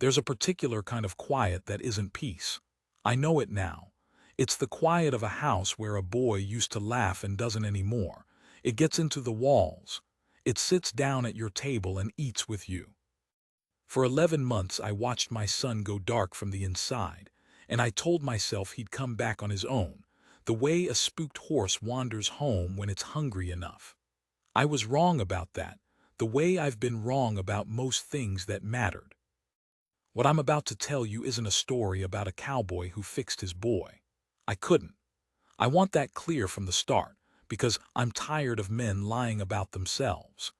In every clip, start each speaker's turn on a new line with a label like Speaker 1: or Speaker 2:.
Speaker 1: There's a particular kind of quiet that isn't peace. I know it now. It's the quiet of a house where a boy used to laugh and doesn't anymore. It gets into the walls. It sits down at your table and eats with you. For 11 months I watched my son go dark from the inside, and I told myself he'd come back on his own, the way a spooked horse wanders home when it's hungry enough. I was wrong about that, the way I've been wrong about most things that mattered. What I'm about to tell you isn't a story about a cowboy who fixed his boy. I couldn't. I want that clear from the start, because I'm tired of men lying about themselves.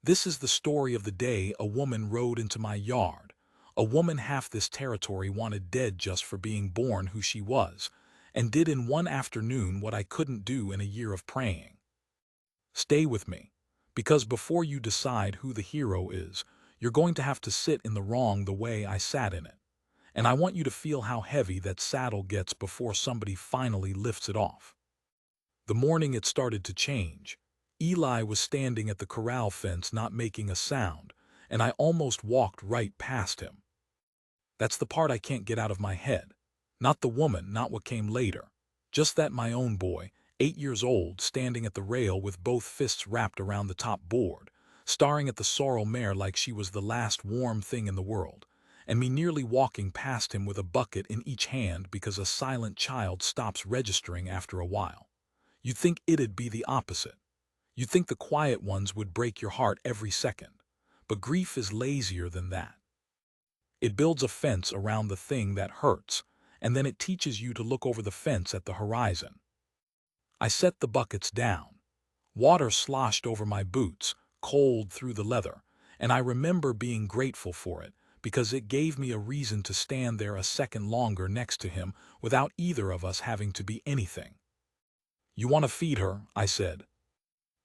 Speaker 1: This is the story of the day a woman rode into my yard. A woman half this territory wanted dead just for being born who she was, and did in one afternoon what I couldn't do in a year of praying. Stay with me, because before you decide who the hero is, you're going to have to sit in the wrong the way I sat in it. And I want you to feel how heavy that saddle gets before somebody finally lifts it off. The morning it started to change. Eli was standing at the corral fence not making a sound, and I almost walked right past him. That's the part I can't get out of my head. Not the woman, not what came later. Just that my own boy, 8 years old, standing at the rail with both fists wrapped around the top board, staring at the sorrel mare like she was the last warm thing in the world, and me nearly walking past him with a bucket in each hand because a silent child stops registering after a while. You'd think it'd be the opposite. You'd think the quiet ones would break your heart every second. But grief is lazier than that. It builds a fence around the thing that hurts, and then it teaches you to look over the fence at the horizon. I set the buckets down. Water sloshed over my boots, cold through the leather, and I remember being grateful for it, because it gave me a reason to stand there a second longer next to him without either of us having to be anything. "You want to feed her?" I said.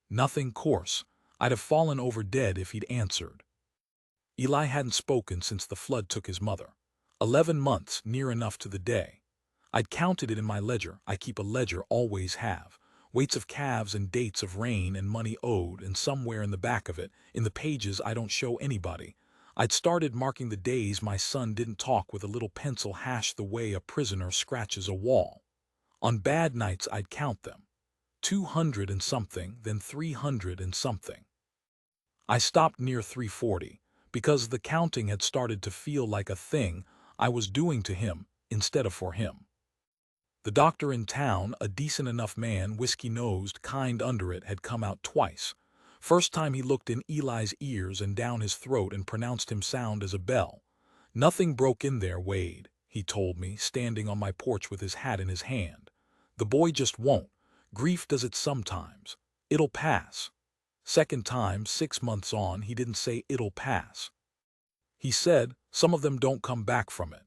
Speaker 1: Nothing coarse. I'd have fallen over dead if he'd answered. Eli hadn't spoken since the flood took his mother. 11 months, near enough to the day. I'd counted it in my ledger. I keep a ledger, always have. Weights of calves and dates of rain and money owed, and somewhere in the back of it, in the pages I don't show anybody, I'd started marking the days my son didn't talk with a little pencil hashed the way a prisoner scratches a wall. On bad nights I'd count them. 200 and something, then 300 and something. I stopped near 340, because the counting had started to feel like a thing I was doing to him instead of for him. The doctor in town, a decent enough man, whiskey-nosed, kind under it, had come out twice. First time he looked in Eli's ears and down his throat and pronounced him sound as a bell. "Nothing broke in there, Wade," he told me, standing on my porch with his hat in his hand. "The boy just won't. Grief does it sometimes. It'll pass." Second time, 6 months on, he didn't say it'll pass. He said, "Some of them don't come back from it."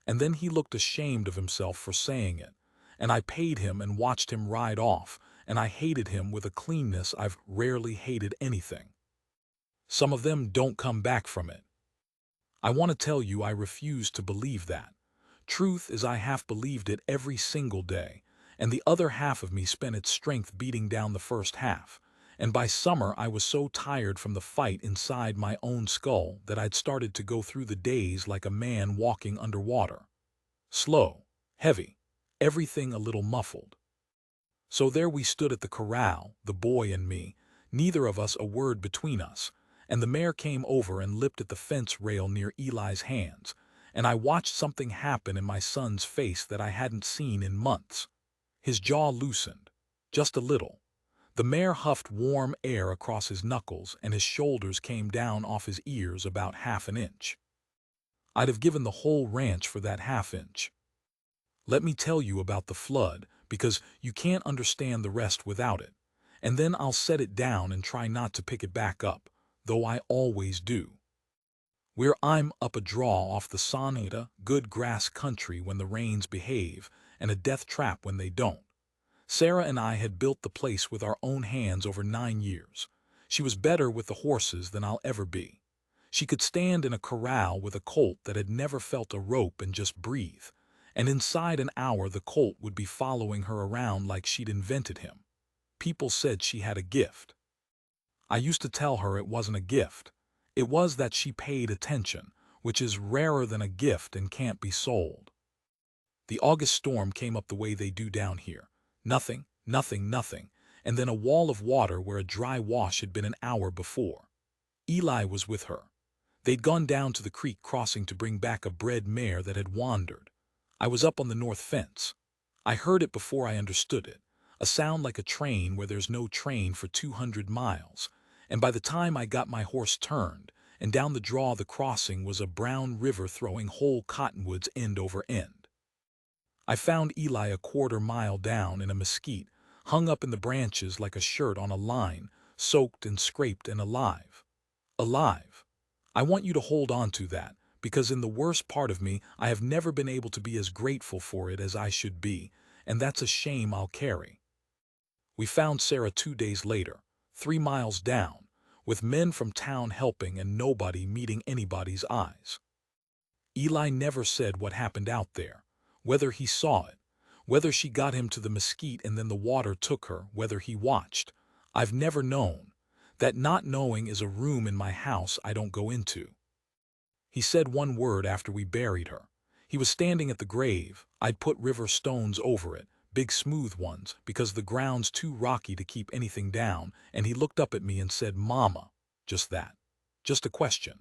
Speaker 1: And then he looked ashamed of himself for saying it, and I paid him and watched him ride off, and I hated him with a cleanness I've rarely hated anything. Some of them don't come back from it. I want to tell you I refuse to believe that. Truth is, I half believed it every single day, and the other half of me spent its strength beating down the first half. And by summer I was so tired from the fight inside my own skull that I'd started to go through the days like a man walking underwater. Slow, heavy, everything a little muffled. So there we stood at the corral, the boy and me, neither of us a word between us, and the mare came over and lipped at the fence rail near Eli's hands, and I watched something happen in my son's face that I hadn't seen in months. His jaw loosened, just a little. The mare huffed warm air across his knuckles, and his shoulders came down off his ears about half an inch. I'd have given the whole ranch for that half inch. Let me tell you about the flood, because you can't understand the rest without it, and then I'll set it down and try not to pick it back up, though I always do. Where I'm up a draw off the Nita, good grass country when the rains behave, and a death trap when they don't. Sarah and I had built the place with our own hands over 9 years. She was better with the horses than I'll ever be. She could stand in a corral with a colt that had never felt a rope and just breathe, and inside an hour the colt would be following her around like she'd invented him. People said she had a gift. I used to tell her it wasn't a gift. It was that she paid attention, which is rarer than a gift and can't be sold. The August storm came up the way they do down here. Nothing, nothing, nothing, and then a wall of water where a dry wash had been an hour before. Eli was with her. They'd gone down to the creek crossing to bring back a bred mare that had wandered. I was up on the north fence. I heard it before I understood it, a sound like a train where there's no train for 200 miles, and by the time I got my horse turned, and down the draw the crossing was a brown river throwing whole cottonwoods end over end. I found Eli a quarter-mile down in a mesquite, hung up in the branches like a shirt on a line, soaked and scraped and alive. Alive. I want you to hold on to that, because in the worst part of me I have never been able to be as grateful for it as I should be, and that's a shame I'll carry. We found Sarah 2 days later, 3 miles down, with men from town helping and nobody meeting anybody's eyes. Eli never said what happened out there, whether he saw it, whether she got him to the mesquite and then the water took her, whether he watched. I've never known. That not knowing is a room in my house I don't go into. He said one word after we buried her. He was standing at the grave. I'd put river stones over it, big smooth ones, because the ground's too rocky to keep anything down, and he looked up at me and said, "Mama." Just that. Just a question.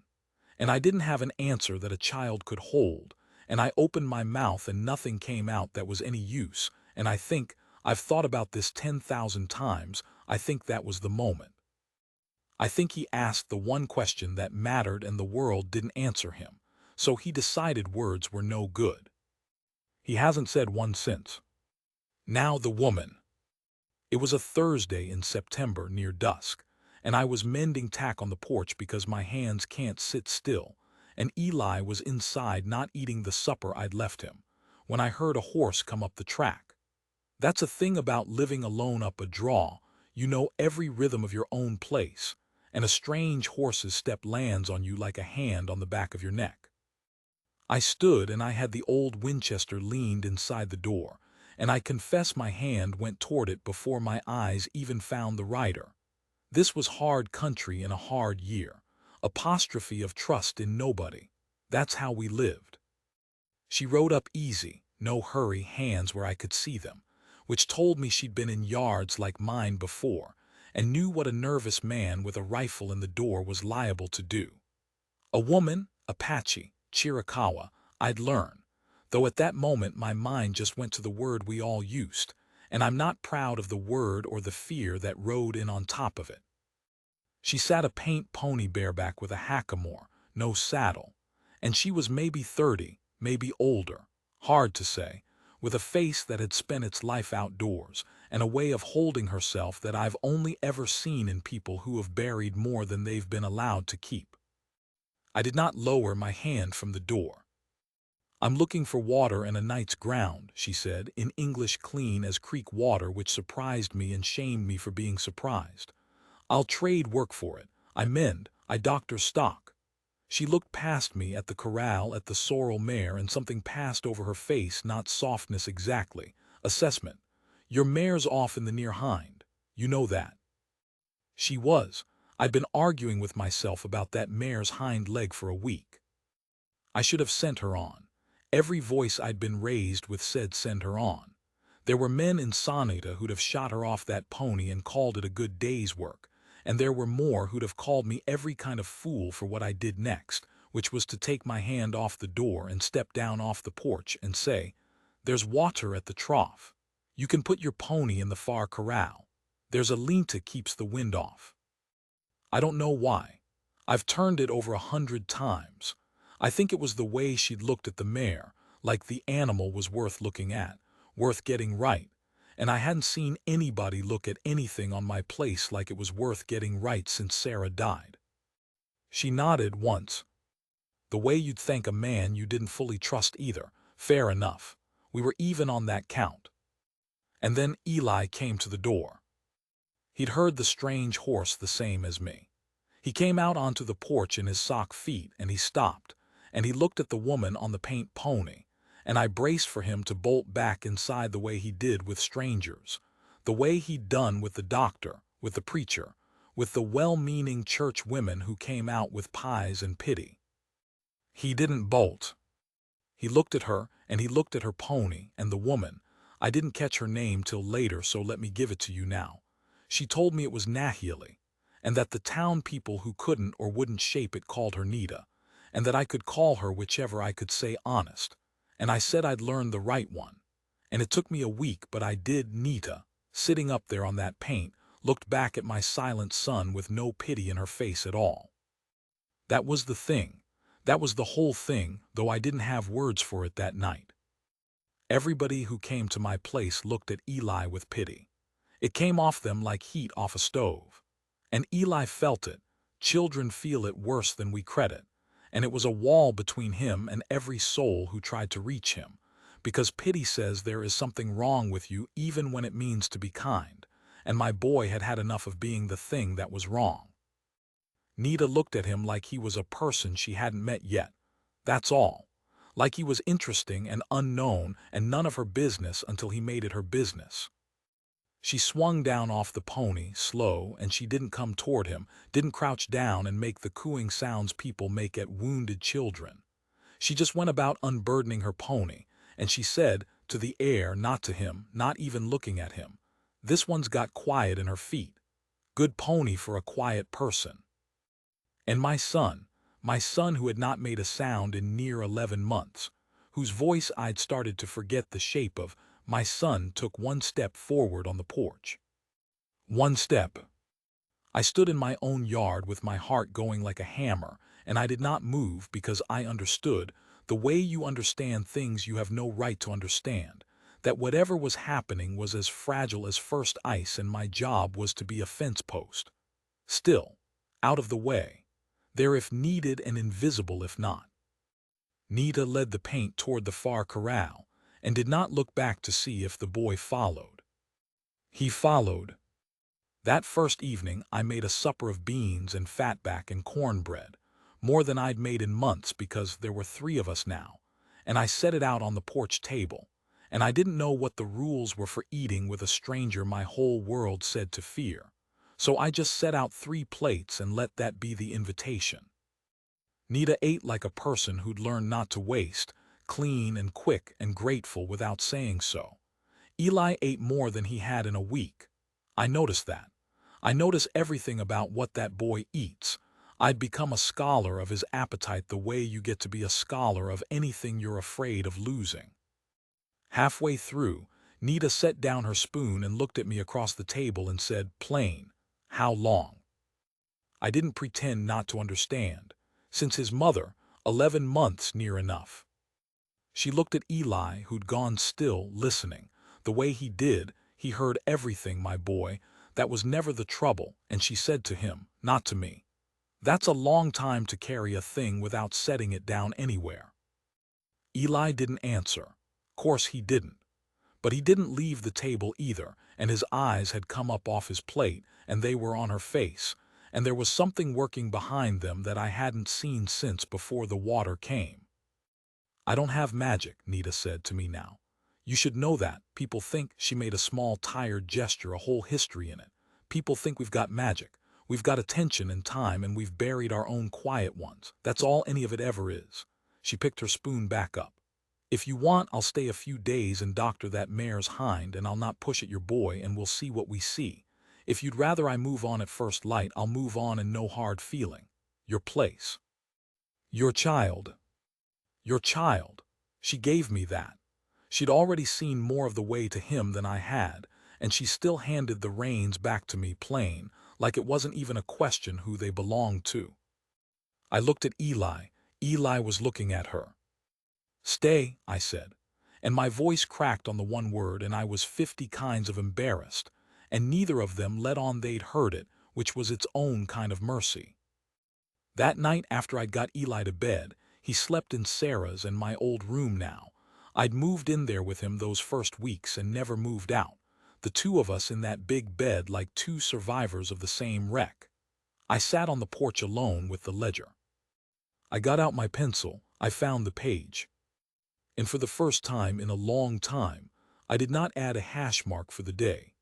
Speaker 1: And I didn't have an answer that a child could hold, and I opened my mouth and nothing came out that was any use, and I've thought about this 10,000 times, I think that was the moment. I think he asked the one question that mattered and the world didn't answer him, so he decided words were no good. He hasn't said one since. Now the woman. It was a Thursday in September near dusk, and I was mending tack on the porch because my hands can't sit still, and Eli was inside not eating the supper I'd left him, when I heard a horse come up the track. That's a thing about living alone up a draw, you know every rhythm of your own place, and a strange horse's step lands on you like a hand on the back of your neck. I stood and I had the old Winchester leaned inside the door, and I confess my hand went toward it before my eyes even found the rider. This was hard country in a hard year, apostrophe of trust in nobody. That's how we lived. She rode up easy, no hurry, hands where I could see them, which told me she'd been in yards like mine before, and knew what a nervous man with a rifle in the door was liable to do. A woman, Apache, Chiricahua, I'd learn, though at that moment my mind just went to the word we all used, and I'm not proud of the word or the fear that rode in on top of it. She sat a paint pony bareback with a hackamore, no saddle, and she was maybe 30, maybe older, hard to say, with a face that had spent its life outdoors, and a way of holding herself that I've only ever seen in people who have buried more than they've been allowed to keep. I did not lower my hand from the door. "I'm looking for water and a night's ground," she said, in English clean as creek water, which surprised me and shamed me for being surprised. "I'll trade work for it. I mend, I doctor stock." She looked past me at the corral, at the sorrel mare, and something passed over her face, not softness exactly, assessment. "Your mare's off in the near hind. You know that." She was. I'd been arguing with myself about that mare's hind leg for a week. I should have sent her on. Every voice I'd been raised with said send her on. There were men in Nita who'd have shot her off that pony and called it a good day's work, and there were more who'd have called me every kind of fool for what I did next, which was to take my hand off the door and step down off the porch and say, "There's water at the trough. You can put your pony in the far corral. There's a Nita keeps the wind off." I don't know why. I've turned it over 100 times. I think it was the way she'd looked at the mare, like the animal was worth looking at, worth getting right, and I hadn't seen anybody look at anything on my place like it was worth getting right since Sarah died. She nodded once. "The way you'd thank a man you didn't fully trust either. Fair enough. We were even on that count." And then Eli came to the door. He'd heard the strange horse the same as me. He came out onto the porch in his sock feet, and he stopped, and he looked at the woman on the paint pony, and I braced for him to bolt back inside the way he did with strangers, the way he'd done with the doctor, with the preacher, with the well-meaning church women who came out with pies and pity. He didn't bolt. He looked at her, and he looked at her pony, and the woman. I didn't catch her name till later, so let me give it to you now. She told me it was Nahili, and that the town people who couldn't or wouldn't shape it called her Nita, and that I could call her whichever I could say honest. And I said I'd learn the right one. And it took me a week, but I did. Nita, sitting up there on that paint, looked back at my silent son with no pity in her face at all. That was the thing. That was the whole thing, though I didn't have words for it that night. Everybody who came to my place looked at Eli with pity. It came off them like heat off a stove. And Eli felt it. Children feel it worse than we credit. And it was a wall between him and every soul who tried to reach him. Because pity says there is something wrong with you even when it means to be kind. And my boy had had enough of being the thing that was wrong. Nita looked at him like he was a person she hadn't met yet. That's all. Like he was interesting and unknown and none of her business until he made it her business. She swung down off the pony, slow, and she didn't come toward him, didn't crouch down and make the cooing sounds people make at wounded children. She just went about unburdening her pony, and she said, to the air, not to him, not even looking at him, "This one's got quiet in her feet. Good pony for a quiet person." And my son who had not made a sound in near 11 months, whose voice I'd started to forget the shape of, my son took one step forward on the porch. One step. I stood in my own yard with my heart going like a hammer, and I did not move because I understood, the way you understand things you have no right to understand, that whatever was happening was as fragile as first ice and my job was to be a fence post. Still, out of the way. There if needed and invisible if not. Nita led the paint toward the far corral and did not look back to see if the boy followed. He followed. That first evening I made a supper of beans and fatback and cornbread, more than I'd made in months because there were 3 of us now, and I set it out on the porch table, and I didn't know what the rules were for eating with a stranger my whole world said to fear. So I just set out 3 plates and let that be the invitation. Nita ate like a person who'd learned not to waste, clean and quick and grateful without saying so. Eli ate more than he had in a week. I noticed that. I notice everything about what that boy eats. I'd become a scholar of his appetite the way you get to be a scholar of anything you're afraid of losing. Halfway through, Nita set down her spoon and looked at me across the table and said, plain, "How long?" I didn't pretend not to understand. Since his mother, 11 months near enough. She looked at Eli, who'd gone still, listening. The way he did, he heard everything, my boy. That was never the trouble, and she said to him, not to me, "That's a long time to carry a thing without setting it down anywhere." Eli didn't answer. Course he didn't. But he didn't leave the table either, and his eyes had come up off his plate, and they were on her face, and there was something working behind them that I hadn't seen since before the water came. "I don't have magic," Nita said to me now. "You should know that. People think," she made a small tired gesture, a whole history in it. "People think we've got magic. We've got attention and time, and we've buried our own quiet ones. That's all any of it ever is." She picked her spoon back up. "If you want, I'll stay a few days and doctor that mare's hind, and I'll not push at your boy, and we'll see what we see. If you'd rather I move on at first light, I'll move on and no hard feeling. Your place. Your child. Your child." She gave me that. She'd already seen more of the way to him than I had, and she still handed the reins back to me plain, like it wasn't even a question who they belonged to. I looked at Eli. Eli was looking at her. "Stay," I said, and my voice cracked on the one word, and I was 50 kinds of embarrassed, and neither of them let on they'd heard it, which was its own kind of mercy. That night after I'd got Eli to bed, he slept in Sarah's and my old room now. I'd moved in there with him those first weeks and never moved out, the 2 of us in that big bed like 2 survivors of the same wreck. I sat on the porch alone with the ledger. I got out my pencil, I found the page. And for the first time in a long time, I did not add a hash mark for the day.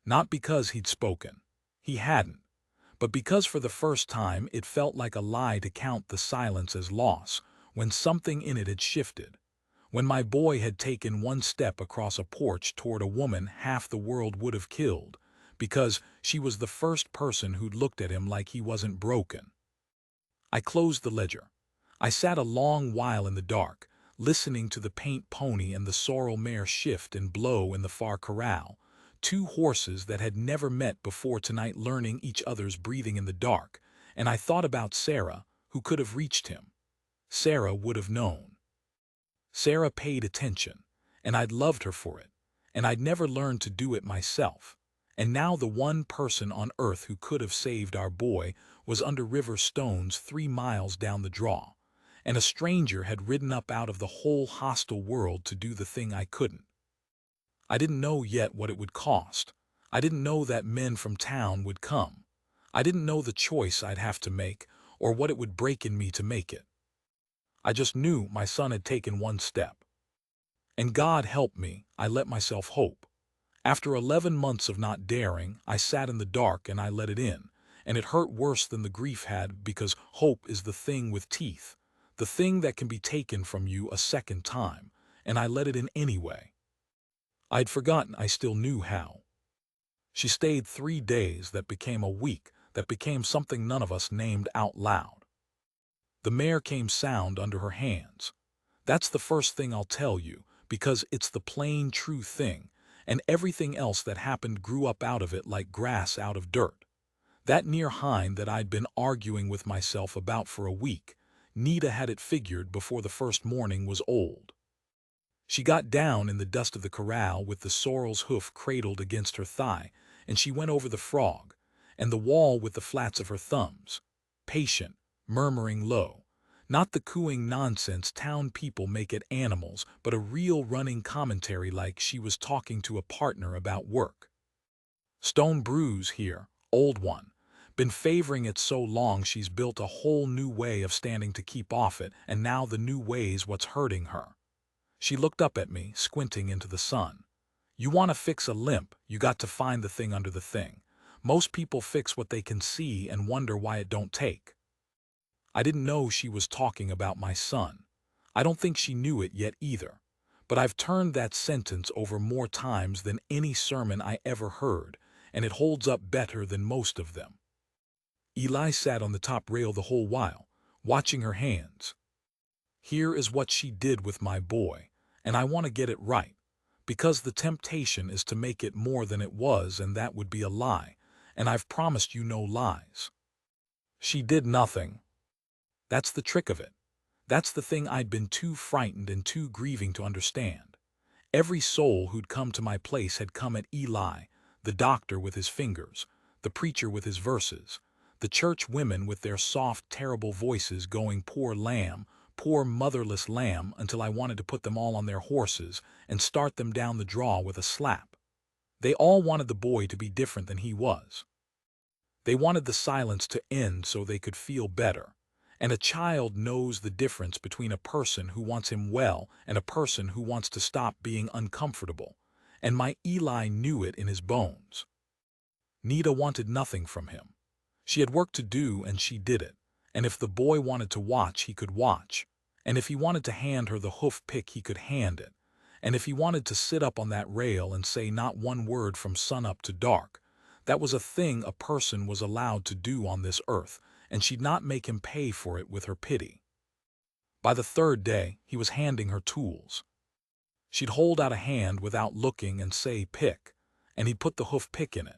Speaker 1: Not because he'd spoken. He hadn't. But because for the first time it felt like a lie to count the silence as loss, when something in it had shifted. When my boy had taken one step across a porch toward a woman half the world would have killed, because she was the first person who'd looked at him like he wasn't broken. I closed the ledger. I sat a long while in the dark, listening to the paint pony and the sorrel mare shift and blow in the far corral, two horses that had never met before tonight learning each other's breathing in the dark, and I thought about Sarah, who could have reached him. Sarah would have known. Sarah paid attention, and I'd loved her for it, and I'd never learned to do it myself. And now the one person on earth who could have saved our boy was under river stones 3 miles down the draw, and a stranger had ridden up out of the whole hostile world to do the thing I couldn't. I didn't know yet what it would cost. I didn't know that men from town would come. I didn't know the choice I'd have to make, or what it would break in me to make it. I just knew my son had taken one step. And God help me, I let myself hope. After 11 months of not daring, I sat in the dark and I let it in, and it hurt worse than the grief had because hope is the thing with teeth, the thing that can be taken from you a second time, and I let it in anyway. I'd forgotten I still knew how. She stayed 3 days that became a week, that became something none of us named out loud. The mare came sound under her hands. That's the first thing I'll tell you, because it's the plain true thing, and everything else that happened grew up out of it like grass out of dirt. That near hind that I'd been arguing with myself about for a week, Nita had it figured before the first morning was old. She got down in the dust of the corral with the sorrel's hoof cradled against her thigh, and she went over the frog, and the wall with the flats of her thumbs, patient, murmuring low. Not the cooing nonsense town people make at animals, but a real running commentary like she was talking to a partner about work. Stone bruise here, old one. Been favoring it so long she's built a whole new way of standing to keep off it, and now the new way's what's hurting her. She looked up at me, squinting into the sun. You want to fix a limp, you got to find the thing under the thing. Most people fix what they can see and wonder why it don't take. I didn't know she was talking about my son. I don't think she knew it yet either. But I've turned that sentence over more times than any sermon I ever heard, and it holds up better than most of them. Eli sat on the top rail the whole while, watching her hands. Here is what she did with my boy, and I want to get it right, because the temptation is to make it more than it was, and that would be a lie, and I've promised you no lies. She did nothing. That's the trick of it. That's the thing I'd been too frightened and too grieving to understand. Every soul who'd come to my place had come at Eli, the doctor with his fingers, the preacher with his verses, the church women with their soft, terrible voices going poor lamb, poor motherless lamb, until I wanted to put them all on their horses and start them down the draw with a slap. They all wanted the boy to be different than he was. They wanted the silence to end so they could feel better. And a child knows the difference between a person who wants him well and a person who wants to stop being uncomfortable. And my Eli knew it in his bones. Nita wanted nothing from him. She had work to do and she did it. And if the boy wanted to watch, he could watch. And if he wanted to hand her the hoof pick, he could hand it. And if he wanted to sit up on that rail and say not one word from sunup to dark, that was a thing a person was allowed to do on this earth, and she'd not make him pay for it with her pity. By the third day, he was handing her tools. She'd hold out a hand without looking and say, pick, and he'd put the hoof pick in it.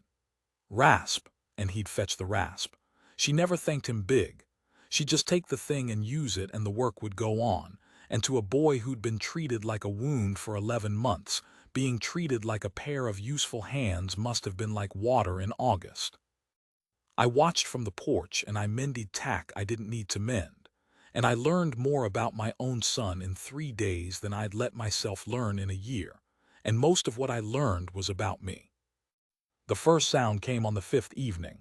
Speaker 1: Rasp, and he'd fetch the rasp. She never thanked him big. She'd just take the thing and use it, and the work would go on. And to a boy who'd been treated like a wound for 11 months, being treated like a pair of useful hands must have been like water in August. I watched from the porch and I mended tack I didn't need to mend, and I learned more about my own son in 3 days than I'd let myself learn in a year, and most of what I learned was about me. The first sound came on the 5th evening.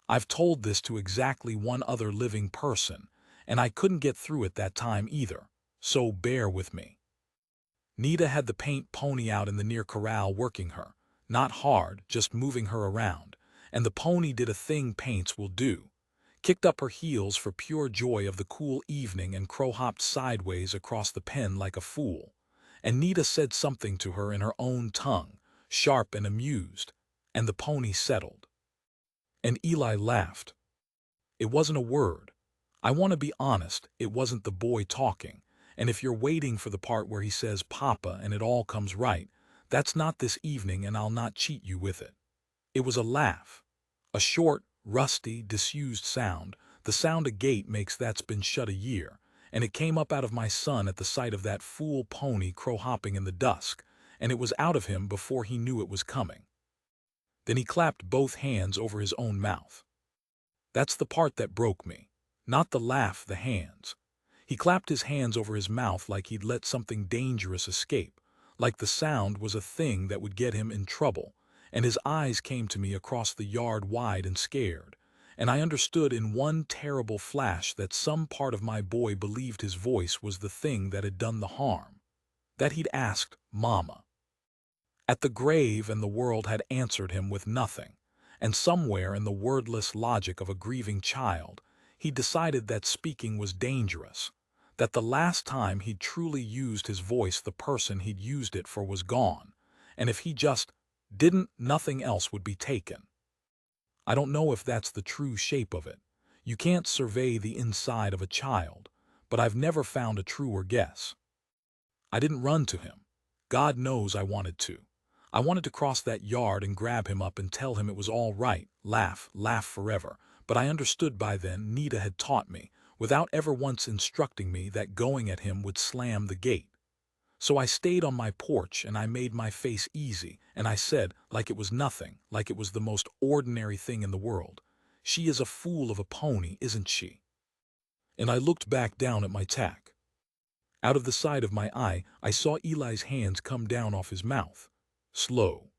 Speaker 1: I've told this to exactly one other living person, and I couldn't get through it that time either, so bear with me. Nita had the paint pony out in the near corral working her, not hard, just moving her around, and the pony did a thing paints will do. Kicked up her heels for pure joy of the cool evening and crow-hopped sideways across the pen like a fool. And Nita said something to her in her own tongue, sharp and amused, and the pony settled. And Eli laughed. It wasn't a word. I want to be honest, it wasn't the boy talking, and if you're waiting for the part where he says Papa and it all comes right, that's not this evening and I'll not cheat you with it. It was a laugh. A short, rusty, disused sound, the sound a gate makes that's been shut a year, and it came up out of my son at the sight of that fool pony crow-hopping in the dusk, and it was out of him before he knew it was coming. Then he clapped both hands over his own mouth. That's the part that broke me. Not the laugh, the hands. He clapped his hands over his mouth like he'd let something dangerous escape, like the sound was a thing that would get him in trouble, and his eyes came to me across the yard wide and scared, and I understood in one terrible flash that some part of my boy believed his voice was the thing that had done the harm, that he'd asked Mama at the grave and the world had answered him with nothing, and somewhere in the wordless logic of a grieving child, he decided that speaking was dangerous, that the last time he'd truly used his voice the person he'd used it for was gone, and if he just didn't, nothing else would be taken. I don't know if that's the true shape of it. You can't survey the inside of a child, but I've never found a truer guess. I didn't run to him. God knows I wanted to. I wanted to cross that yard and grab him up and tell him it was all right, laugh, laugh forever, but I understood by then Nita had taught me, without ever once instructing me, that going at him would slam the gate. So I stayed on my porch and I made my face easy, and I said, like it was nothing, like it was the most ordinary thing in the world, "She is a fool of a pony, isn't she?" And I looked back down at my tack. Out of the side of my eye, I saw Eli's hands come down off his mouth. Slow.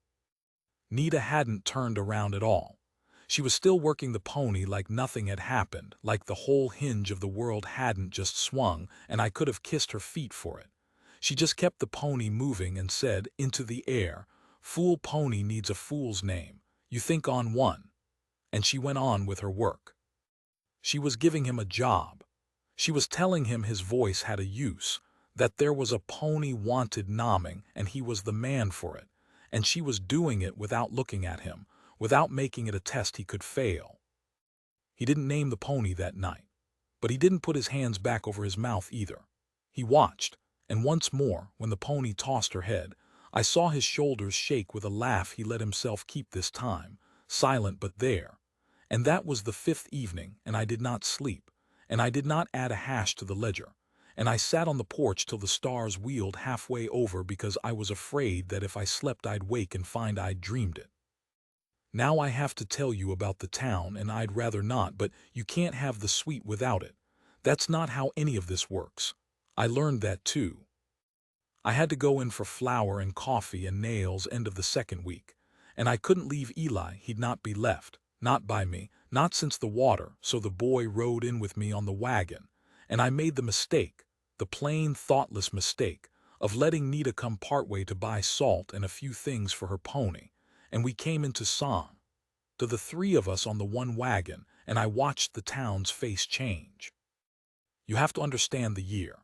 Speaker 1: Nita hadn't turned around at all. She was still working the pony like nothing had happened, like the whole hinge of the world hadn't just swung, and I could have kissed her feet for it. She just kept the pony moving and said, into the air, "Fool pony needs a fool's name. You think on one." And she went on with her work. She was giving him a job. She was telling him his voice had a use, that there was a pony wanted nomming and he was the man for it, and she was doing it without looking at him, without making it a test he could fail. He didn't name the pony that night, but he didn't put his hands back over his mouth either. He watched, and once more, when the pony tossed her head, I saw his shoulders shake with a laugh he let himself keep this time, silent but there. And that was the fifth evening, and I did not sleep, and I did not add a hash to the ledger, and I sat on the porch till the stars wheeled halfway over because I was afraid that if I slept I'd wake and find I'd dreamed it. Now I have to tell you about the town, and I'd rather not, but you can't have the sweet without it. That's not how any of this works. I learned that too. I had to go in for flour and coffee and nails end of the second week, and I couldn't leave Eli, he'd not be left, not by me, not since the water, so the boy rode in with me on the wagon, and I made the mistake, the plain, thoughtless mistake, of letting Nita come partway to buy salt and a few things for her pony, and we came into song, to the three of us on the one wagon, and I watched the town's face change. You have to understand the year.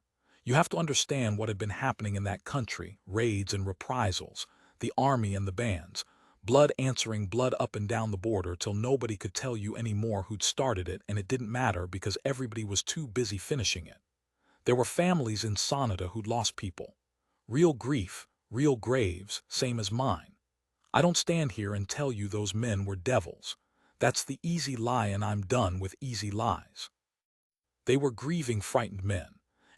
Speaker 1: You have to understand what had been happening in that country, raids and reprisals, the army and the bands, blood answering blood up and down the border till nobody could tell you any more who'd started it, and it didn't matter because everybody was too busy finishing it. There were families in Sonata who'd lost people. Real grief, real graves, same as mine. I don't stand here and tell you those men were devils. That's the easy lie, and I'm done with easy lies. They were grieving, frightened men.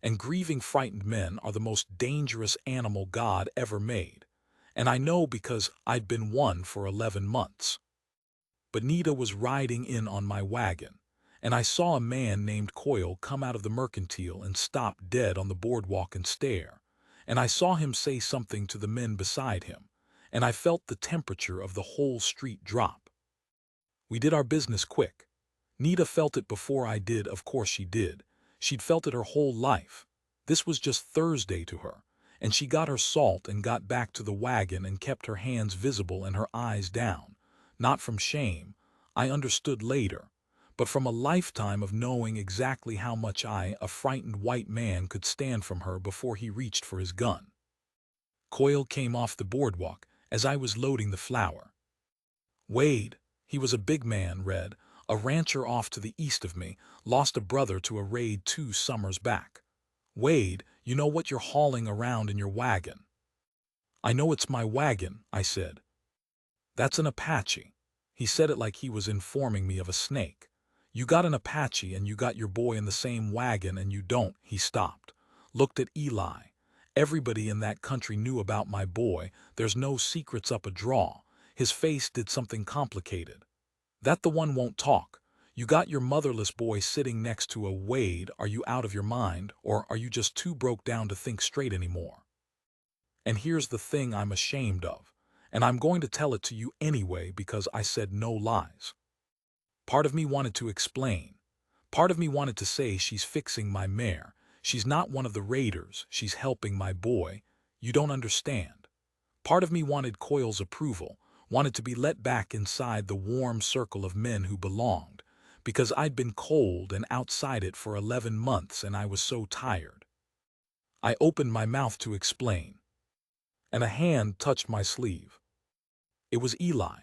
Speaker 1: And grieving, frightened men are the most dangerous animal God ever made. And I know because I'd been one for 11 months. But Nita was riding in on my wagon, and I saw a man named Coyle come out of the mercantile and stop dead on the boardwalk and stare. And I saw him say something to the men beside him, and I felt the temperature of the whole street drop. We did our business quick. Nita felt it before I did, of course she did. She'd felt it her whole life. This was just Thursday to her, and she got her salt and got back to the wagon and kept her hands visible and her eyes down, Not from shame, I understood later, but from a lifetime of knowing exactly how much I, a frightened white man, could stand from her before he reached for his gun. Coyle came off the boardwalk as I was loading the flour. Wade, he was a big man, a rancher off to the east of me, lost a brother to a raid 2 summers back. Wade, you know what you're hauling around in your wagon? I know it's my wagon, I said. That's an Apache. He said it like he was informing me of a snake. You got an Apache and you got your boy in the same wagon and you don't. He stopped, looked at Eli. Everybody in that country knew about my boy. There's no secrets up a draw. His face did something complicated. That the one won't talk. You got your motherless boy sitting next to a Wade. Are you out of your mind, or are you just too broke down to think straight anymore? And here's the thing I'm ashamed of, and I'm going to tell it to you anyway because I said no lies. Part of me wanted to explain. Part of me wanted to say she's fixing my mare. She's not one of the raiders. She's helping my boy. You don't understand. Part of me wanted Coyle's approval, wanted to be let back inside the warm circle of men who belonged, because I'd been cold and outside it for 11 months and I was so tired. I opened my mouth to explain, and a hand touched my sleeve. It was Eli.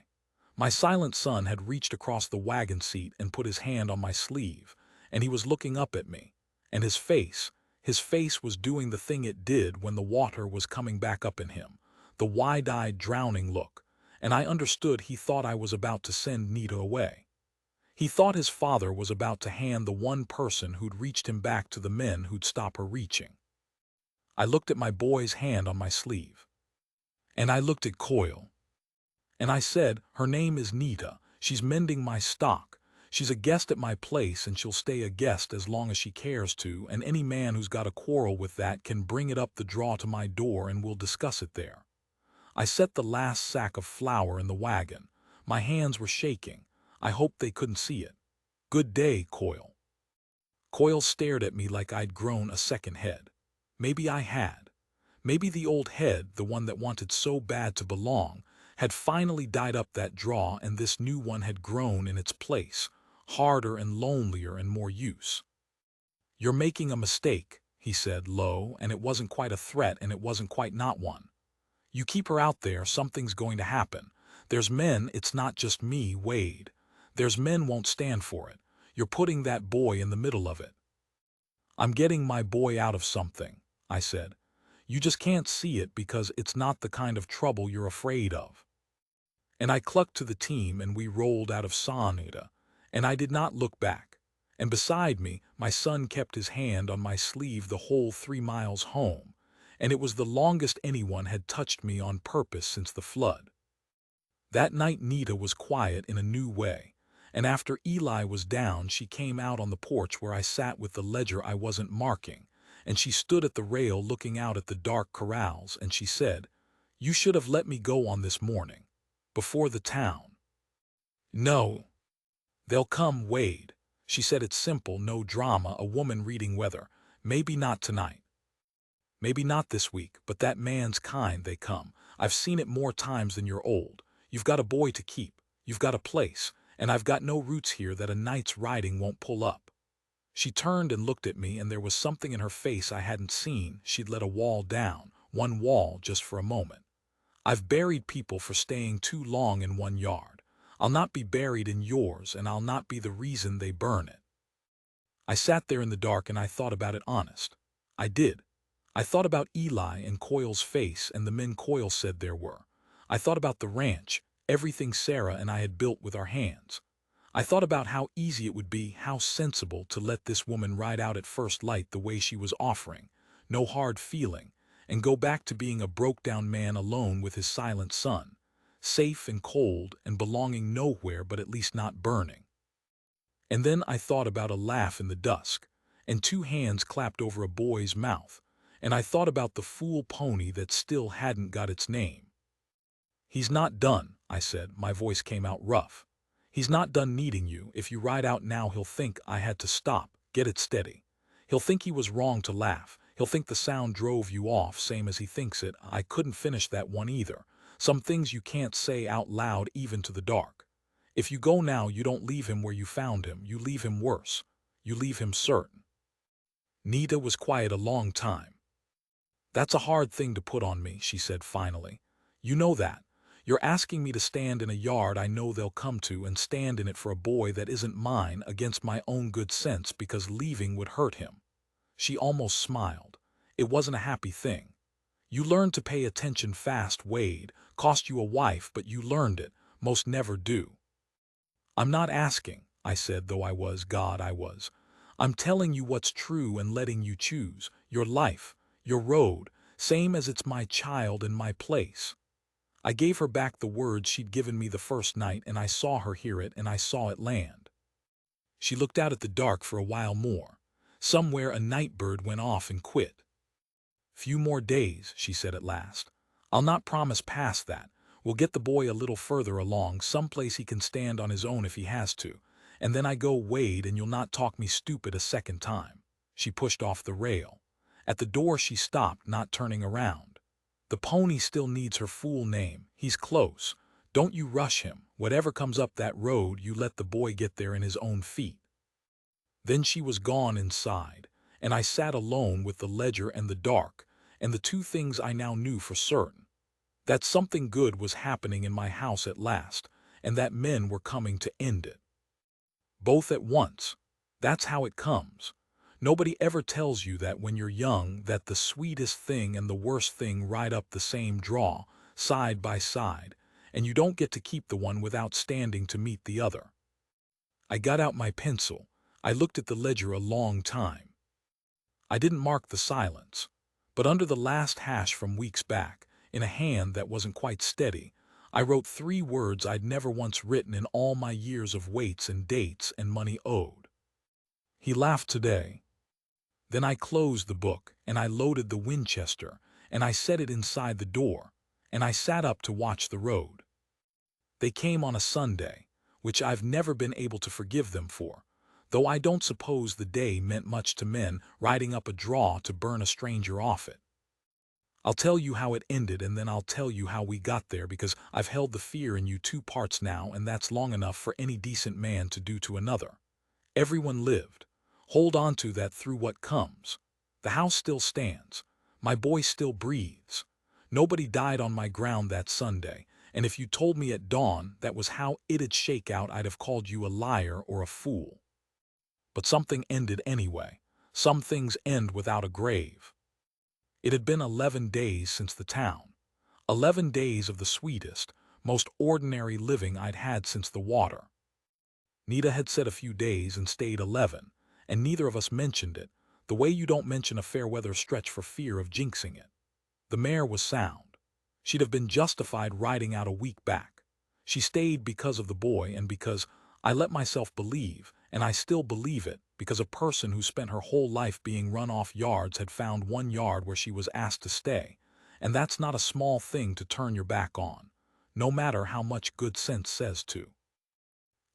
Speaker 1: My silent son had reached across the wagon seat and put his hand on my sleeve, and he was looking up at me, and his face was doing the thing it did when the water was coming back up in him, the wide-eyed drowning look, and I understood he thought I was about to send Nita away. He thought his father was about to hand the one person who'd reached him back to the men who'd stop her reaching. I looked at my boy's hand on my sleeve. And I looked at Coyle. And I said, her name is Nita. She's mending my stock. She's a guest at my place and she'll stay a guest as long as she cares to, and any man who's got a quarrel with that can bring it up the draw to my door and we'll discuss it there. I set the last sack of flour in the wagon. My hands were shaking. I hoped they couldn't see it. Good day, Coyle. Coyle stared at me like I'd grown a second head. Maybe I had. Maybe the old head, the one that wanted so bad to belong, had finally died up that draw and this new one had grown in its place, harder and lonelier and more use. You're making a mistake, he said low, and it wasn't quite a threat and it wasn't quite not one. You keep her out there, something's going to happen. There's men, it's not just me, Wade. There's men won't stand for it. You're putting that boy in the middle of it. I'm getting my boy out of something, I said. You just can't see it because it's not the kind of trouble you're afraid of. And I clucked to the team and we rolled out of Nita, and I did not look back. And beside me, my son kept his hand on my sleeve the whole 3 miles home, and it was the longest anyone had touched me on purpose since the flood. That night Nita was quiet in a new way, and after Eli was down she came out on the porch where I sat with the ledger I wasn't marking, and she stood at the rail looking out at the dark corrals, and she said, "You should have let me go on this morning, before the town." "No. They'll come, Wade." She said it's simple, no drama, a woman reading weather. "Maybe not tonight. Maybe not this week, but that man's kind, they come. I've seen it more times than you're old. You've got a boy to keep. You've got a place, and I've got no roots here that a night's riding won't pull up." She turned and looked at me, and there was something in her face I hadn't seen. She'd let a wall down, one wall just for a moment. "I've buried people for staying too long in one yard. I'll not be buried in yours, and I'll not be the reason they burn it." I sat there in the dark and I thought about it honest. I did. I thought about Eli and Coyle's face and the men Coyle said there were. I thought about the ranch, everything Sarah and I had built with our hands. I thought about how easy it would be, how sensible, to let this woman ride out at first light the way she was offering, no hard feeling, and go back to being a broke-down man alone with his silent son, safe and cold and belonging nowhere but at least not burning. And then I thought about a laugh in the dusk, and 2 hands clapped over a boy's mouth, and I thought about the fool pony that still hadn't got its name. "He's not done," I said. My voice came out rough. "He's not done needing you. If you ride out now, he'll think I had to stop. Get it steady. He'll think he was wrong to laugh. He'll think the sound drove you off, same as he thinks it." I couldn't finish that one either. Some things you can't say out loud even to the dark. If you go now, you don't leave him where you found him. You leave him worse. You leave him certain. Nita was quiet a long time. That's a hard thing to put on me, she said finally. You know that. You're asking me to stand in a yard I know they'll come to and stand in it for a boy that isn't mine against my own good sense because leaving would hurt him. She almost smiled. It wasn't a happy thing. You learned to pay attention fast, Wade. Cost you a wife, but you learned it. Most never do. I'm not asking, I said, though I was, God, I was. I'm telling you what's true and letting you choose. Your life, your road, same as it's my child and my place. I gave her back the words she'd given me the first night, and I saw her hear it, and I saw it land. She looked out at the dark for a while more. Somewhere a night bird went off and quit. Few more days, she said at last. I'll not promise past that. We'll get the boy a little further along, someplace he can stand on his own if he has to. And then I go, Wade, and you'll not talk me stupid a second time. She pushed off the rail. At the door she stopped, not turning around. The pony still needs her fool name. He's close. Don't you rush him. Whatever comes up that road, you let the boy get there in his own feet. Then she was gone inside, and I sat alone with the ledger and the dark, and the two things I now knew for certain. That something good was happening in my house at last, and that men were coming to end it. Both at once. That's how it comes. Nobody ever tells you that when you're young, that the sweetest thing and the worst thing ride up the same draw, side by side, and you don't get to keep the one without standing to meet the other. I got out my pencil. I looked at the ledger a long time. I didn't mark the silence, but under the last hash from weeks back, in a hand that wasn't quite steady, I wrote 3 words I'd never once written in all my years of weights and dates and money owed. He laughed today. Then I closed the book, and I loaded the Winchester, and I set it inside the door, and I sat up to watch the road. They came on a Sunday, which I've never been able to forgive them for, though I don't suppose the day meant much to men riding up a draw to burn a stranger off it. I'll tell you how it ended, and then I'll tell you how we got there, because I've held the fear in you 2 parts now, and that's long enough for any decent man to do to another. Everyone lived. Hold on to that through what comes. The house still stands. My boy still breathes. Nobody died on my ground that Sunday, and if you told me at dawn that was how it'd shake out, I'd have called you a liar or a fool. But something ended anyway. Some things end without a grave. It had been 11 days since the town. 11 days of the sweetest, most ordinary living I'd had since the water. Nita had said a few days and stayed 11, and neither of us mentioned it, the way you don't mention a fair weather stretch for fear of jinxing it. The mare was sound. She'd have been justified riding out a week back. She stayed because of the boy and because I let myself believe, and I still believe it, because a person who spent her whole life being run off yards had found 1 yard where she was asked to stay, and that's not a small thing to turn your back on, no matter how much good sense says to.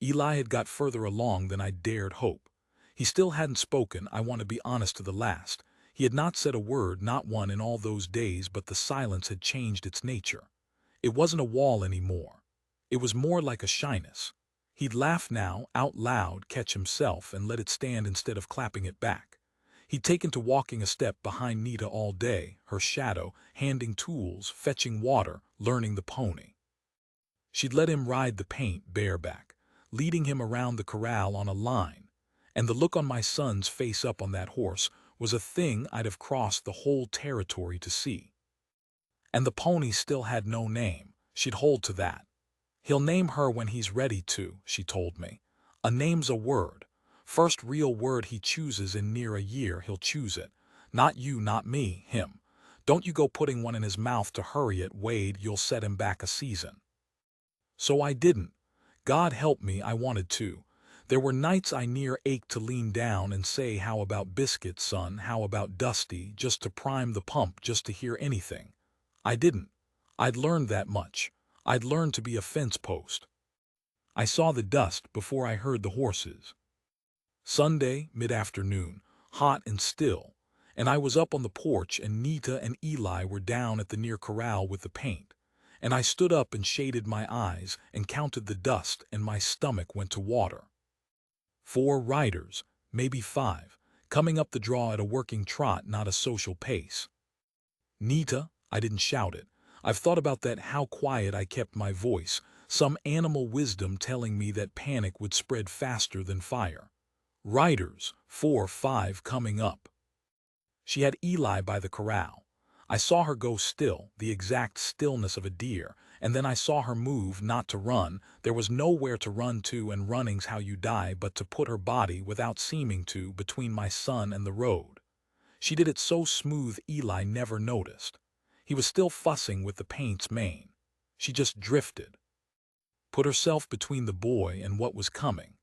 Speaker 1: Eli had got further along than I dared hope. He still hadn't spoken, I want to be honest, to the last. He had not said a word, not one, in all those days, but the silence had changed its nature. It wasn't a wall anymore. It was more like a shyness. He'd laugh now, out loud, catch himself, and let it stand instead of clapping it back. He'd taken to walking a step behind Nita all day, her shadow, handing tools, fetching water, learning the pony. She'd let him ride the paint bareback, leading him around the corral on a line, and the look on my son's face up on that horse was a thing I'd have crossed the whole territory to see. And the pony still had no name. She'd hold to that. He'll name her when he's ready to, she told me. A name's a word. First real word he chooses in near a year, he'll choose it. Not you, not me, him. Don't you go putting one in his mouth to hurry it, Wade, you'll set him back a season. So I didn't. God help me, I wanted to. There were nights I near ached to lean down and say, how about biscuit, son, how about Dusty, just to prime the pump, just to hear anything. I didn't. I'd learned that much. I'd learned to be a fence post. I saw the dust before I heard the horses. Sunday, mid-afternoon, hot and still, and I was up on the porch, and Nita and Eli were down at the near corral with the paint, and I stood up and shaded my eyes and counted the dust, and my stomach went to water. 4 riders, maybe 5, coming up the draw at a working trot, not a social pace. Nita, I didn't shout it. I've thought about that, how quiet I kept my voice, some animal wisdom telling me that panic would spread faster than fire. Riders, 4, 5 coming up. She had Eli by the corral. I saw her go still, the exact stillness of a deer, and then I saw her move, not to run. There was nowhere to run to, and running's how you die, but to put her body, without seeming to, between my son and the road. She did it so smooth Eli never noticed. He was still fussing with the paint's mane. She just drifted. Put herself between the boy and what was coming.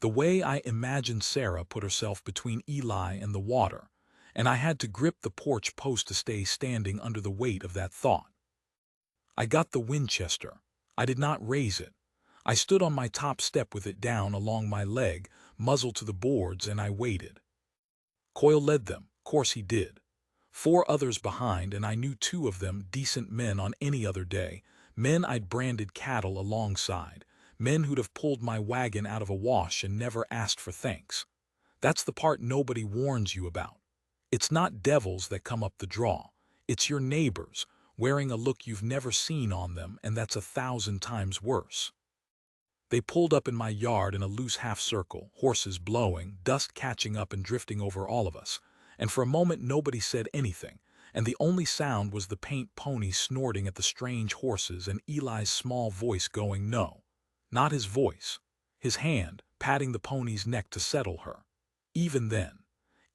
Speaker 1: The way I imagined Sarah put herself between Eli and the water, and I had to grip the porch post to stay standing under the weight of that thought. I got the Winchester. I did not raise it. I stood on my top step with it down along my leg, muzzle to the boards, and I waited. Coyle led them, course he did. 4 others behind, and I knew 2 of them decent men on any other day, men I'd branded cattle alongside, men who'd have pulled my wagon out of a wash and never asked for thanks. That's the part nobody warns you about. It's not devils that come up the draw. It's your neighbors, wearing a look you've never seen on them, and that's 1,000 times worse. They pulled up in my yard in a loose half-circle, horses blowing, dust catching up and drifting over all of us, and for a moment nobody said anything, and the only sound was the paint pony snorting at the strange horses and Eli's small voice going, no, not his voice, his hand patting the pony's neck to settle her. Even then,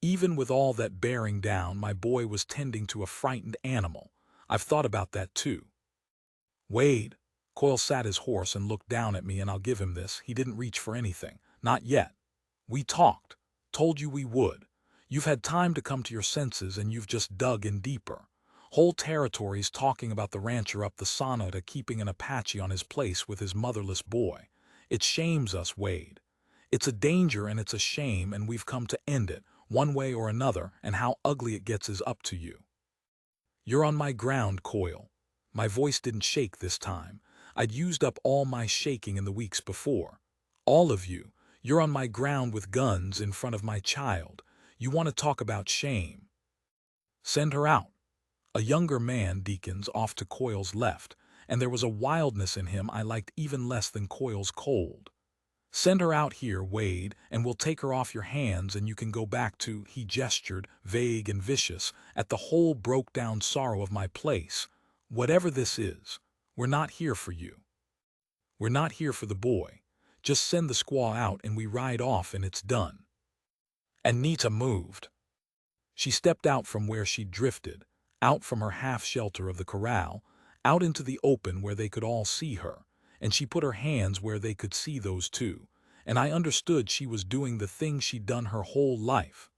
Speaker 1: even with all that bearing down, my boy was tending to a frightened animal. I've thought about that too. Wade. Coyle sat his horse and looked down at me, and I'll give him this, he didn't reach for anything. Not yet. We talked. Told you we would. You've had time to come to your senses, and you've just dug in deeper. Whole territories talking about the rancher up the Sonata keeping an Apache on his place with his motherless boy. It shames us, Wade. It's a danger and it's a shame, and we've come to end it, one way or another, and how ugly it gets is up to you. You're on my ground, Coyle. My voice didn't shake this time. I'd used up all my shaking in the weeks before. All of you, you're on my ground with guns in front of my child. You want to talk about shame? Send her out. A younger man, Deacon's, off to Coyle's left, and there was a wildness in him I liked even less than Coyle's cold. Send her out here, Wade, and we'll take her off your hands, and you can go back to, he gestured, vague and vicious, at the whole broke-down sorrow of my place. Whatever this is, we're not here for you. We're not here for the boy. Just send the squaw out and we ride off and it's done. And Nita moved. She stepped out from where she'd drifted, out from her half-shelter of the corral, out into the open where they could all see her, and she put her hands where they could see those too, and I understood she was doing the thing she'd done her whole life,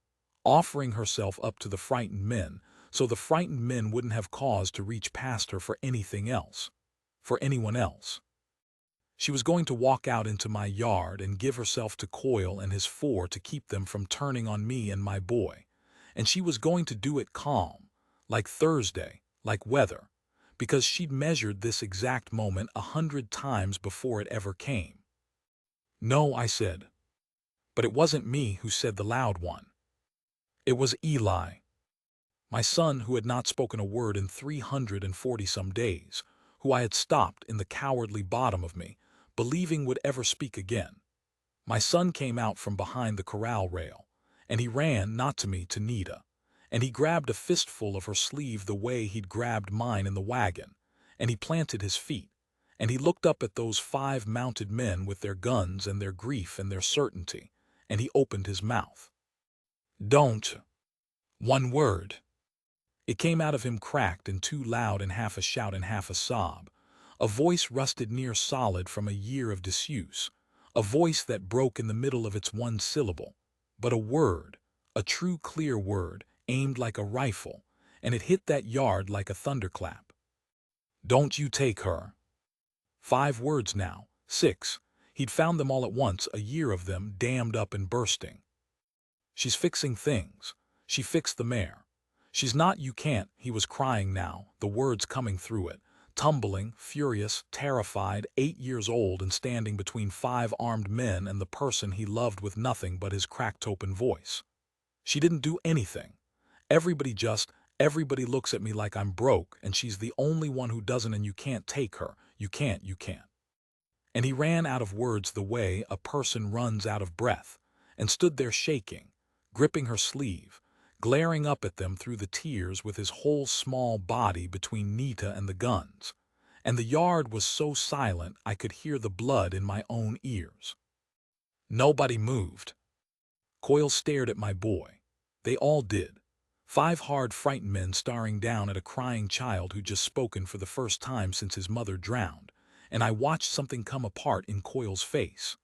Speaker 1: offering herself up to the frightened men, so the frightened men wouldn't have cause to reach past her for anything else, for anyone else. She was going to walk out into my yard and give herself to Coyle and his 4 to keep them from turning on me and my boy, and she was going to do it calm, like Thursday, like weather, because she'd measured this exact moment 100 times before it ever came. No, I said. But it wasn't me who said the loud one. It was Eli. My son, who had not spoken a word in 340-some days, who I had stopped in the cowardly bottom of me, believing would ever speak again. My son came out from behind the corral rail, and he ran, not to me, to Nita, and he grabbed a fistful of her sleeve the way he'd grabbed mine in the wagon, and he planted his feet, and he looked up at those 5 mounted men with their guns and their grief and their certainty, and he opened his mouth. Don't. One word. It came out of him cracked and too loud and half a shout and half a sob, a voice rusted near solid from a year of disuse, a voice that broke in the middle of its one syllable, but a word, a true clear word, aimed like a rifle, and it hit that yard like a thunderclap. Don't you take her. 5 words now, 6, he'd found them all at once, a year of them, dammed up and bursting. She's fixing things. She fixed the mare. She's not, you can't, he was crying now, the words coming through it, tumbling, furious, terrified, 8 years old and standing between 5 armed men and the person he loved with nothing but his cracked-open voice. She didn't do anything. Everybody just, everybody looks at me like I'm broke and she's the only one who doesn't and you can't take her. You can't, you can't. And he ran out of words the way a person runs out of breath, and stood there shaking, gripping her sleeve, glaring up at them through the tears with his whole small body between Nita and the guns. And the yard was so silent I could hear the blood in my own ears. Nobody moved. Coyle stared at my boy. They all did. 5 hard, frightened men staring down at a crying child who'd just spoken for the first time since his mother drowned, and I watched something come apart in Coyle's face.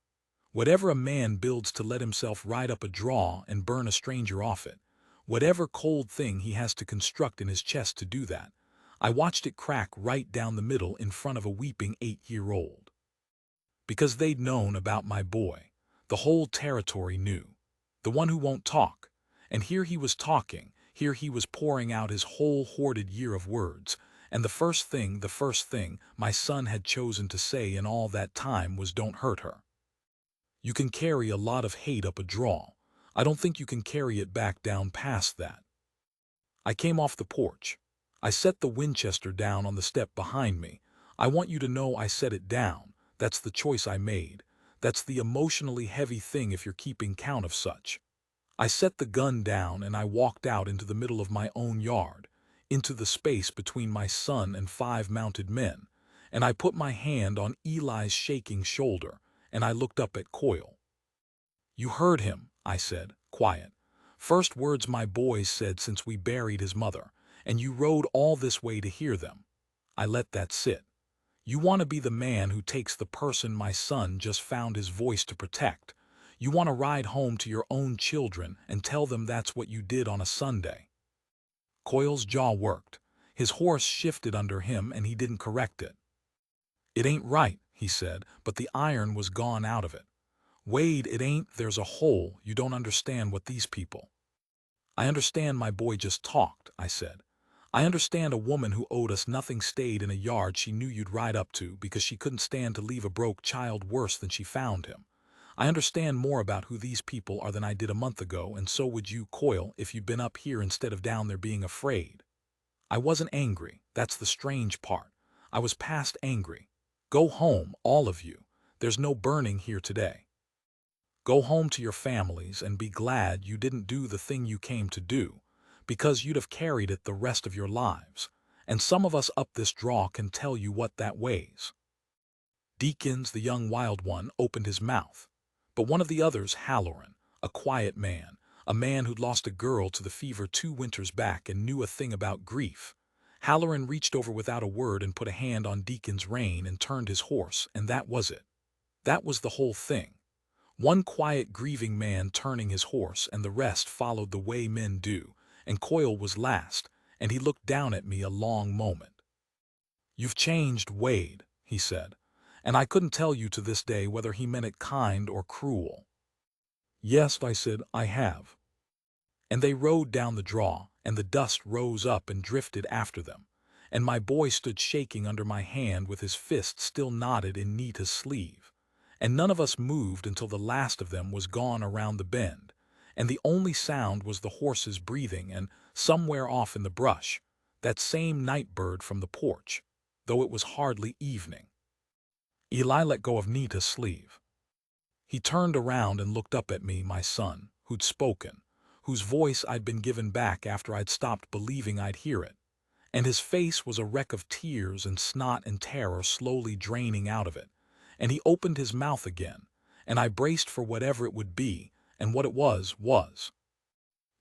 Speaker 1: Whatever a man builds to let himself ride up a draw and burn a stranger off it, whatever cold thing he has to construct in his chest to do that, I watched it crack right down the middle in front of a weeping 8-year-old. Because they'd known about my boy. The whole territory knew. The one who won't talk. And here he was talking, here he was pouring out his whole hoarded year of words, and the first thing my son had chosen to say in all that time was "Don't hurt her." You can carry a lot of hate up a draw. I don't think you can carry it back down past that. I came off the porch. I set the Winchester down on the step behind me. I want you to know I set it down. That's the choice I made. That's the emotionally heavy thing if you're keeping count of such. I set the gun down and I walked out into the middle of my own yard, into the space between my son and 5 mounted men, and I put my hand on Eli's shaking shoulder, and I looked up at Coyle. "You heard him," I said, quiet. "First words my boy said since we buried his mother, and you rode all this way to hear them." I let that sit. "You want to be the man who takes the person my son just found his voice to protect. You want to ride home to your own children and tell them that's what you did on a Sunday." Coyle's jaw worked. His horse shifted under him and he didn't correct it. "It ain't right," he said, but the iron was gone out of it. "Wade, it ain't, there's a hole, you don't understand what these people—" "I understand my boy just talked," I said. "I understand a woman who owed us nothing stayed in a yard she knew you'd ride up to because she couldn't stand to leave a broke child worse than she found him. I understand more about who these people are than I did a month ago, and so would you, Coyle, if you'd been up here instead of down there being afraid." I wasn't angry. That's the strange part. I was past angry. Go home, all of you. There's no burning here today. Go home to your families and be glad you didn't do the thing you came to do, because you'd have carried it the rest of your lives. And some of us up this draw can tell you what that weighs. Deakins, the young wild one, opened his mouth. But one of the others, Halloran, a quiet man, a man who'd lost a girl to the fever 2 winters back and knew a thing about grief. Halloran reached over without a word and put a hand on Deacon's rein and turned his horse, and that was it. That was the whole thing. One quiet, grieving man turning his horse, and the rest followed the way men do, and Coyle was last, and he looked down at me a long moment. "You've changed, Wade," he said, and I couldn't tell you to this day whether he meant it kind or cruel. "Yes," I said, "I have." And they rode down the draw, and the dust rose up and drifted after them, and my boy stood shaking under my hand with his fist still knotted in Nita's sleeve, and none of us moved until the last of them was gone around the bend, and the only sound was the horse's breathing and, somewhere off in the brush, that same night bird from the porch, though it was hardly evening. Eli let go of Nita's sleeve. He turned around and looked up at me, my son, who'd spoken, whose voice I'd been given back after I'd stopped believing I'd hear it, and his face was a wreck of tears and snot and terror slowly draining out of it, and he opened his mouth again, and I braced for whatever it would be, and what it was.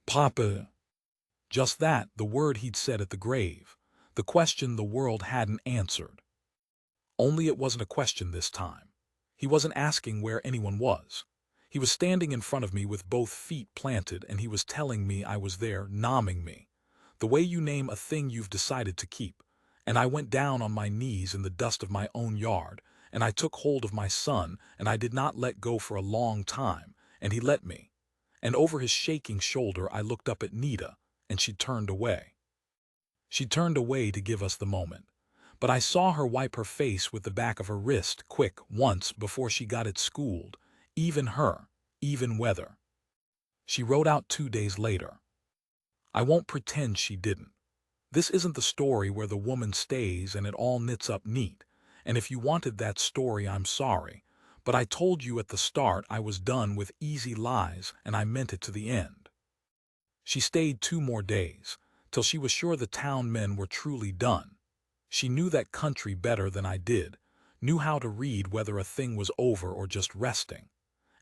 Speaker 1: "Papa." Just that, the word he'd said at the grave, the question the world hadn't answered. Only it wasn't a question this time. He wasn't asking where anyone was. He was standing in front of me with both feet planted, and he was telling me I was there, nomming me, the way you name a thing you've decided to keep. And I went down on my knees in the dust of my own yard, and I took hold of my son, and I did not let go for a long time, and he let me. And over his shaking shoulder I looked up at Nita, and she turned away. She turned away to give us the moment. but I saw her wipe her face with the back of her wrist quick once before she got it schooled. Even her, even weather. She wrote out 2 days later. I won't pretend she didn't. This isn't the story where the woman stays and it all knits up neat. And if you wanted that story, I'm sorry. But I told you at the start I was done with easy lies, and I meant it to the end. She stayed 2 more days, till she was sure the town men were truly done. She knew that country better than I did, knew how to read whether a thing was over or just resting.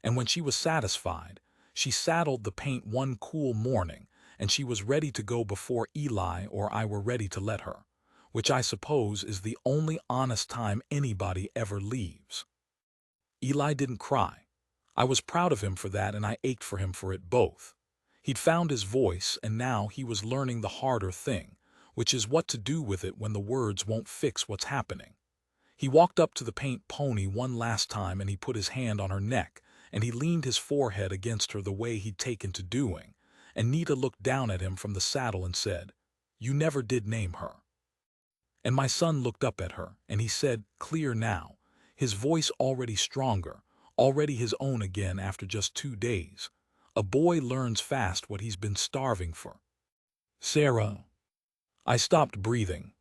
Speaker 1: And when she was satisfied, she saddled the paint one cool morning, and she was ready to go before Eli or I were ready to let her, which I suppose is the only honest time anybody ever leaves. Eli didn't cry. I was proud of him for that, and I ached for him for it both. He'd found his voice, and now he was learning the harder thing, which is what to do with it when the words won't fix what's happening. He walked up to the paint pony one last time, and he put his hand on her neck, and he leaned his forehead against her the way he'd taken to doing, and Nita looked down at him from the saddle and said, "You never did name her." And my son looked up at her, and he said, clear now, his voice already stronger, already his own again after just 2 days. A boy learns fast what he's been starving for. "Sarah." I stopped breathing.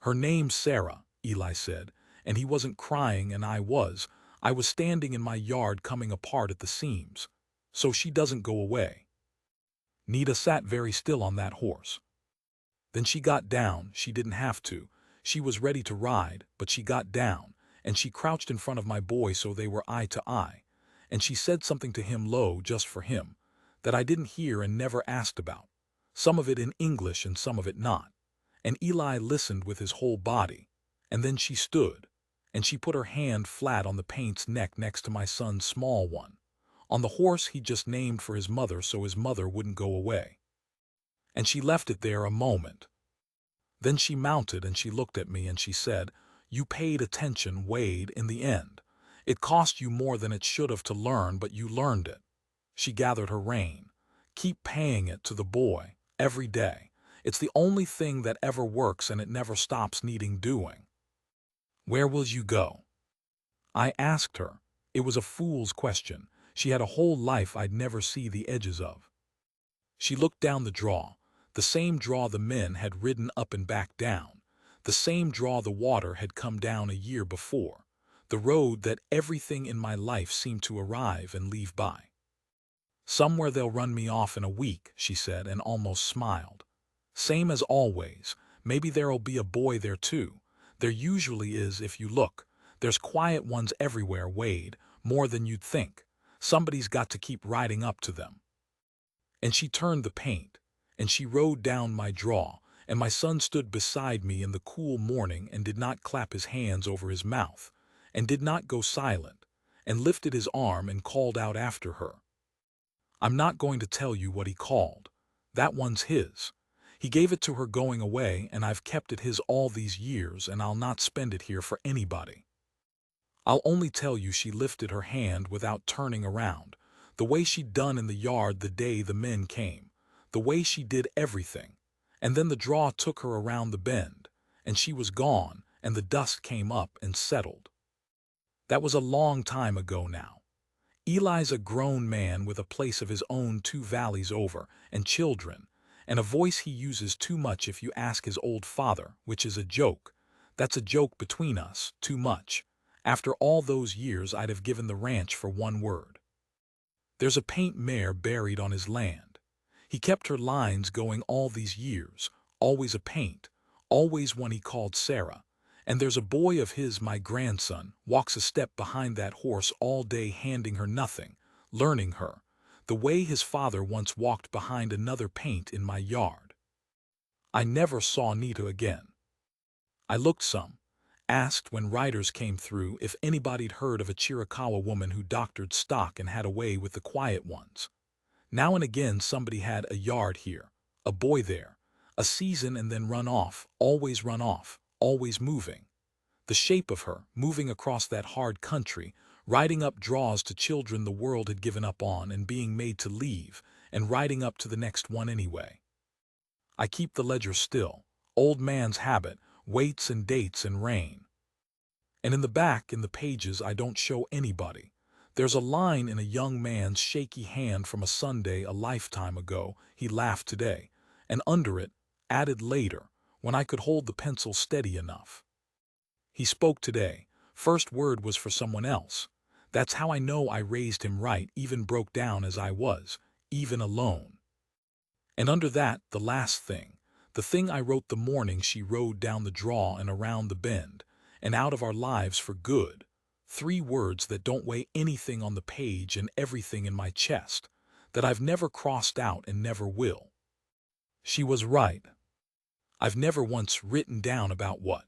Speaker 1: "Her name's Sarah," Eli said, and he wasn't crying and I was. I was standing in my yard coming apart at the seams. "So she doesn't go away." Nita sat very still on that horse. Then she got down. She didn't have to. She was ready to ride, but she got down, and she crouched in front of my boy so they were eye to eye, and she said something to him low just for him, that I didn't hear and never asked about, some of it in English and some of it not. And Eli listened with his whole body, and then she stood, and she put her hand flat on the paint's neck next to my son's small one, on the horse he just named for his mother so his mother wouldn't go away. And she left it there a moment. Then she mounted and she looked at me and she said, "You paid attention, Wade, in the end. It cost you more than it should have to learn, but you learned it." She gathered her rein. "Keep paying it to the boy, every day. It's the only thing that ever works and it never stops needing doing." "Where will you go?" I asked her. It was a fool's question. She had a whole life I'd never see the edges of. She looked down the draw, the same draw the men had ridden up and back down, the same draw the water had come down a year before, the road that everything in my life seemed to arrive and leave by. "Somewhere they'll run me off in a week," she said, and almost smiled. "Same as always. Maybe there'll be a boy there too. There usually is if you look. There's quiet ones everywhere, Wade, more than you'd think. Somebody's got to keep riding up to them." And she turned the paint, and she rode down my draw, and my son stood beside me in the cool morning and did not clap his hands over his mouth, and did not go silent, and lifted his arm and called out after her. I'm not going to tell you what he called. That one's his. He gave it to her going away, and I've kept it his all these years, and I'll not spend it here for anybody. I'll only tell you she lifted her hand without turning around, the way she'd done in the yard the day the men came, the way she did everything, and then the draw took her around the bend, and she was gone, and the dust came up and settled. That was a long time ago now. Eli's a grown man with a place of his own 2 valleys over, and children, and a voice he uses too much if you ask his old father, which is a joke. That's a joke between us, too much. After all those years I'd have given the ranch for one word. There's a paint mare buried on his land. He kept her lines going all these years, always a paint, always one he called Sarah. And there's a boy of his, my grandson, walks a step behind that horse all day handing her nothing, learning her, the way his father once walked behind another paint in my yard. I never saw Nita again. I looked some, asked when riders came through if anybody'd heard of a Chiricahua woman who doctored stock and had a way with the quiet ones. Now and again somebody had a yard here, a boy there, a season and then run off, always moving. The shape of her, moving across that hard country, riding up draws to children the world had given up on and being made to leave, and riding up to the next one anyway. I keep the ledger still, old man's habit, weights and dates and rain. And in the back, in the pages I don't show anybody, there's a line in a young man's shaky hand from a Sunday a lifetime ago. He laughed today, and under it, added later, when I could hold the pencil steady enough. He spoke today. First word was for someone else. That's how I know I raised him right, even broke down as I was, even alone. And under that, the last thing, the thing I wrote the morning she rode down the draw and around the bend, and out of our lives for good. 3 words that don't weigh anything on the page and everything in my chest, that I've never crossed out and never will. She was right. I've never once written down about what